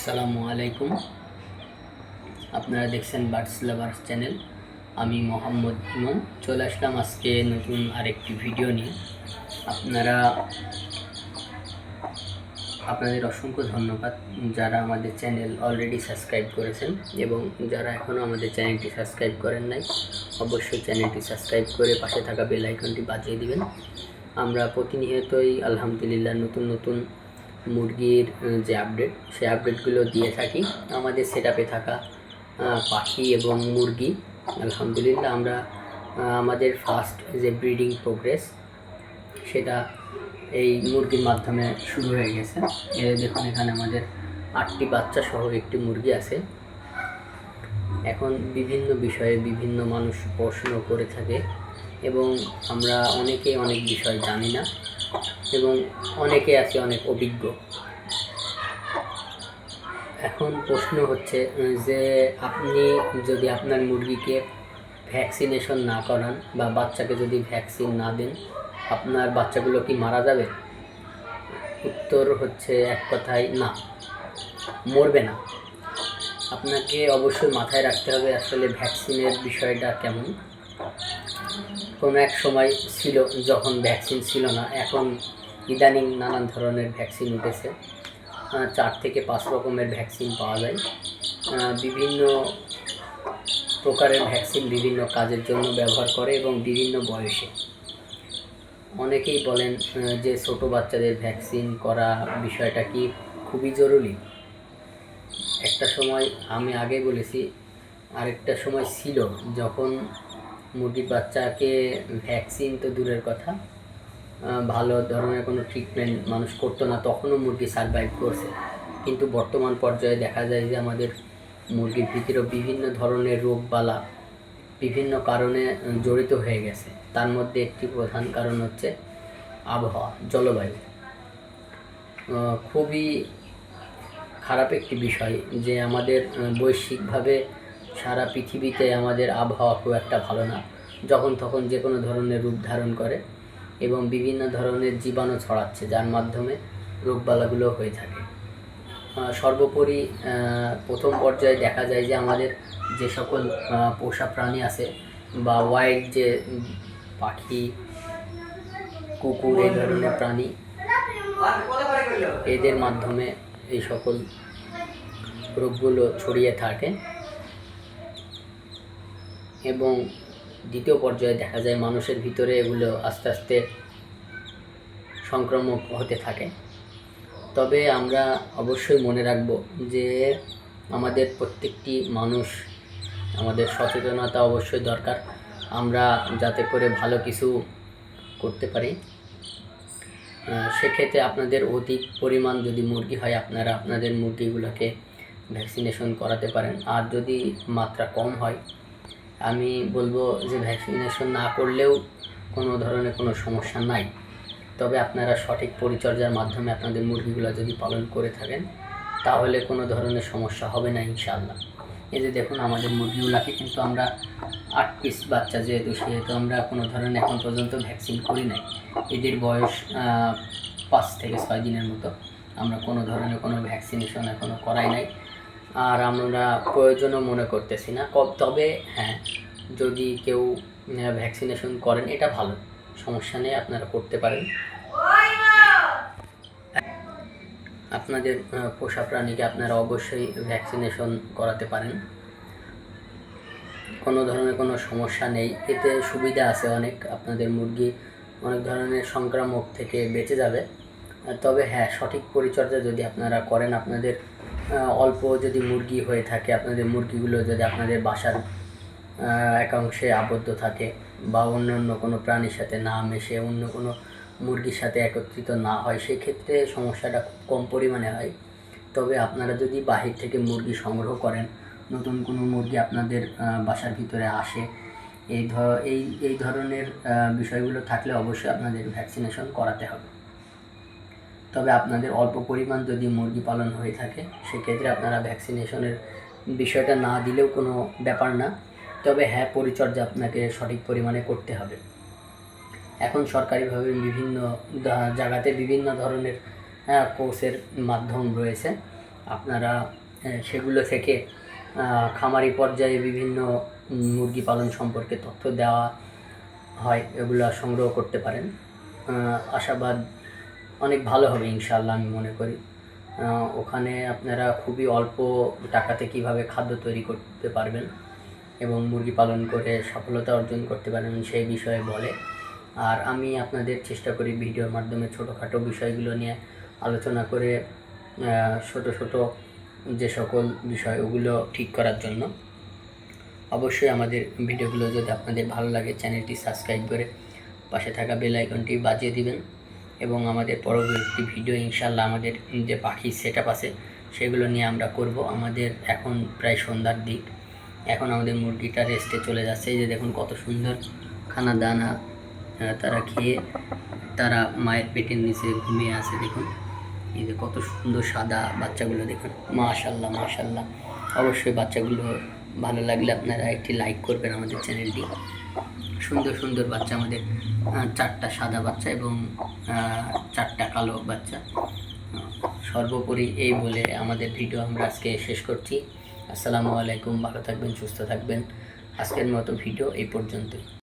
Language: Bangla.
আসসালামু আলাইকুম। আপনারা দেখছেন বার্ডস লাভার্স চ্যানেল। আমি মোহাম্মদ ইমন চলে আসলাম আজকে নতুন আরেকটি ভিডিও নিয়ে। আপনাদের অসংখ্য ধন্যবাদ যারা আমাদের চ্যানেল অলরেডি সাবস্ক্রাইব করেছেন এবং যারা এখনও আমাদের চ্যানেলটি সাবস্ক্রাইব করেন নাই অবশ্যই চ্যানেলটি সাবস্ক্রাইব করে পাশে থাকা বেল আইকনটি বাজিয়ে দিবেন। আমরা প্রতিনিয়তই আলহামদুলিল্লাহ নতুন নতুন মুরগির যে আপডেট সেই আপডেটগুলো দিয়ে থাকি। আমাদের সেটআপে থাকা পাখি এবং মুরগি আলহামদুলিল্লাহ আমরা আমাদের ফার্স্ট যে ব্রিডিং প্রোগ্রেস সেটা এই মুরগির মাধ্যমে শুরু হয়ে গেছে। দেখুন এখানে আমাদের 8টি বাচ্চা সহ একটি মুরগি আছে। এখন বিভিন্ন বিষয়ে বিভিন্ন মানুষ প্রশ্ন করে থাকে এবং আমরা অনেকেই অনেক বিষয় জানি না এবং অনেকে আছে অনেক অভিজ্ঞ। এখন প্রশ্ন হচ্ছে যে আপনি যদি আপনার মুরগিকে ভ্যাকসিনেশন না করান বা বাচ্চাকে যদি ভ্যাকসিন না দেন আপনার বাচ্চাগুলো কি মারা যাবে? উত্তর হচ্ছে এক কথায় না, মরবে না। আপনাকে অবশ্যই মাথায় রাখতে হবে আসলে ভ্যাকসিনের বিষয়টা কেমন। কোনো এক সময় ছিল যখন ভ্যাকসিন ছিল না, এখন ইদানিং নানান ধরনের ভ্যাকসিন উঠেছে। 4 থেকে 5 রকমের ভ্যাকসিন পাওয়া যায়। বিভিন্ন প্রকারের ভ্যাকসিন বিভিন্ন কাজের জন্য ব্যবহার করে এবং বিভিন্ন বয়সে। অনেকেই বলেন যে ছোট বাচ্চাদের ভ্যাকসিন করা বিষয়টা কি খুবই জরুরি। একটা সময় আমি আগে বলেছি, আরেকটা সময় ছিল যখন মুরগির বাচ্চাকে ভ্যাকসিন তো দূরের কথা, ভালো ধরনের কোনো ট্রিটমেন্ট মানুষ করতো না, তখনও মুরগি সারভাইভ করছে। কিন্তু বর্তমান পর্যায়ে দেখা যায় যে আমাদের মুরগির ভিতরেও বিভিন্ন ধরনের রোগবালা বিভিন্ন কারণে জড়িত হয়ে গেছে। তার মধ্যে একটি প্রধান কারণ হচ্ছে আবহাওয়া, জলবায়ু। খুবই খারাপ একটি বিষয় যে আমাদের বৈশ্বিকভাবে সারা পৃথিবীতে আমাদের আবহাওয়া খুব একটা ভালো না, যখন তখন যে কোনো ধরনের রূপ ধারণ করে এবং বিভিন্ন ধরনের জীবাণু ছড়াচ্ছে যার মাধ্যমে রোগবালাগুলো হয়ে থাকে। সর্বোপরি প্রথম পর্যায়ে দেখা যায় যে আমাদের যে সকল পোষা প্রাণী আছে বা ওয়াইল্ড যে পাখি, কুকুর, এই ধরনের প্রাণী, এদের মাধ্যমে এই সকল রোগগুলো ছড়িয়ে থাকে এবং দ্বিতীয় পর্যায়ে দেখা যায় মানুষের ভিতরে এগুলো আস্তে আস্তে সংক্রামক হতে থাকে। তবে আমরা অবশ্যই মনে রাখব যে আমাদের প্রত্যেকটি মানুষ, আমাদের সচেতনতা অবশ্যই দরকার, আমরা যাতে করে ভালো কিছু করতে পারি। সেক্ষেত্রে আপনাদের অধিক পরিমাণ যদি মুরগি হয় আপনারা আপনাদের মুরগিগুলোকে ভ্যাকসিনেশন করাতে পারেন। আর যদি মাত্রা কম হয় আমি বলবো যে ভ্যাকসিনেশন না করলেও কোনো ধরনের কোনো সমস্যা নাই। তবে আপনারা সঠিক পরিচর্যার মাধ্যমে আপনাদের মুরগিগুলো যদি পালন করে থাকেন তাহলে কোনো ধরনের সমস্যা হবে না ইনশাআল্লাহ। এই যে দেখুন আমাদের মুরগিগুলোকে কিন্তু আমরা 8 পিস বাচ্চা যেহেতু সেহেতু আমরা কোনো ধরনের এখন পর্যন্ত ভ্যাকসিন করি নাই। এদের বয়স 5 থেকে 6 দিনের মতো। আমরা কোনো ধরনের কোনো ভ্যাকসিনেশন এখনও করাই নাই আর আমরা প্রয়োজনও মনে করতেছি না। তবে হ্যাঁ, যদি কেউ ভ্যাকসিনেশন করেন এটা ভালো, সমস্যা নেই, আপনারা করতে পারেন। আপনাদের পোষা প্রাণীকে আপনারা অবশ্যই ভ্যাকসিনেশন করাতে পারেন, কোনো ধরনের কোনো সমস্যা নেই। এতে সুবিধা আছে অনেক, আপনাদের মুরগি অনেক ধরনের সংক্রামক থেকে বেঁচে যাবে। তবে হ্যাঁ, সঠিক পরিচর্যা যদি আপনারা করেন, আপনাদের অল্প যদি মুরগি হয়ে থাকে, আপনাদের মুরগিগুলো যদি আপনাদের বাসার একাংশে আবদ্ধ থাকে বা অন্য কোনো প্রাণীর সাথে না মেশে অন্য কোনো মুরগির সাথে একত্রিত না হয়, সেক্ষেত্রে সমস্যাটা খুব কম পরিমাণে হয়। তবে আপনারা যদি বাহির থেকে মুরগি সংগ্রহ করেন, নতুন কোনো মুরগি আপনাদের বাসার ভিতরে আসে, এই ধরনের বিষয়গুলো থাকলে অবশ্যই আপনাদের ভ্যাকসিনেশন করাতে হবে। তবে আপনাদের অল্প পরিমাণ যদি মুরগি পালন হয়ে থাকে সেক্ষেত্রে আপনারা ভ্যাকসিনেশনের বিষয়টা না দিলেও কোনো ব্যাপার না। তবে হ্যাঁ, পরিচর্যা আপনাকে সঠিক পরিমাণে করতে হবে। এখন সরকারিভাবে বিভিন্ন জায়গাতে বিভিন্ন ধরনের কোর্সের মাধ্যম রয়েছে, আপনারা সেগুলো থেকে খামারি পর্যায়ে বিভিন্ন মুরগি পালন সম্পর্কে তথ্য দেওয়া হয়, এগুলো সংগ্রহ করতে পারেন। আশাবাদ অনেক ভালো হবে ইনশাআল্লাহ, আমি মনে করি। ওখানে আপনারা খুবই অল্প টাকাতে কিভাবে খাদ্য তৈরি করতে পারবেন এবং মুরগি পালন করে সফলতা অর্জন করতে পারবেন সেই বিষয়ে বলে। আর আমি আপনাদের চেষ্টা করি ভিডিওর মাধ্যমে ছোটোখাটো বিষয়গুলো নিয়ে আলোচনা করে ছোট ছোট যে সকল বিষয় ওগুলো ঠিক করার জন্য। অবশ্যই আমাদের ভিডিওগুলো যদি আপনাদের ভালো লাগে চ্যানেলটি সাবস্ক্রাইব করে পাশে থাকা বেল আইকনটি বাজিয়ে দিবেন এবং আমাদের পরবর্তী ভিডিও ইনশাআল্লাহ আমাদের যে পাখি সেটআপ আছে সেগুলো নিয়ে আমরা করব। আমাদের এখন প্রায় সন্ধ্যার দিক, এখন আমাদের মুরগিটা রেস্টে চলে যাচ্ছে। এই যে দেখুন কত সুন্দর খানা দানা তারা খেয়ে তারা মায়ের পেটের নিচে ঘুমিয়ে আছে। দেখুন এই যে কত সুন্দর সাদা বাচ্চাগুলো, দেখুন মাশাআল্লাহ মাশাআল্লাহ। অবশ্যই বাচ্চাগুলো ভালো লাগলে আপনারা একটি লাইক করবেন আমাদের চ্যানেলটি। সুন্দর সুন্দর বাচ্চা, আমাদের 4টা সাদা বাচ্চা এবং 4টা কালো বাচ্চা। সর্বোপরি এই বলে আমাদের ভিডিও আমরা আজকে শেষ করছি। আসসালামু আলাইকুম, ভালো থাকবেন, সুস্থ থাকবেন। আজকের মতো ভিডিও এই পর্যন্তই।